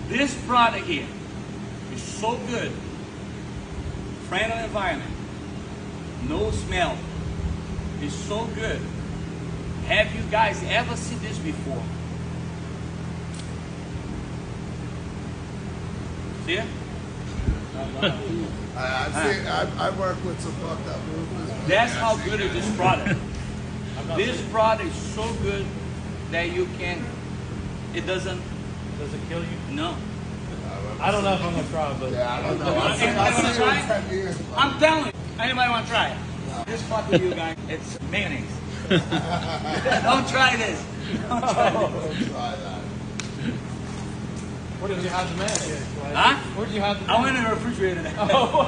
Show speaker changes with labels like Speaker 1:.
Speaker 1: This product here is so good. Friendly environment. No smell. It's so good. Have you guys ever seen this before? See it?
Speaker 2: I work with some fucked up roofers.
Speaker 1: That's how good is this product. This product is so good that you can, it doesn't.
Speaker 3: Does it kill you?
Speaker 1: No.
Speaker 3: I don't know if I'm gonna try, but
Speaker 2: Yeah, I don't know.
Speaker 1: Anybody want to try it?
Speaker 2: 10 years, bro.
Speaker 1: I'm telling you. Anybody want to try it? This fuck with you guys. It's mayonnaise. Don't try this. Don't try this.
Speaker 2: Try that.
Speaker 3: where did you have the mayonnaise?
Speaker 1: Huh?
Speaker 3: Where did you have the
Speaker 1: I went in the refrigerator.
Speaker 3: Oh.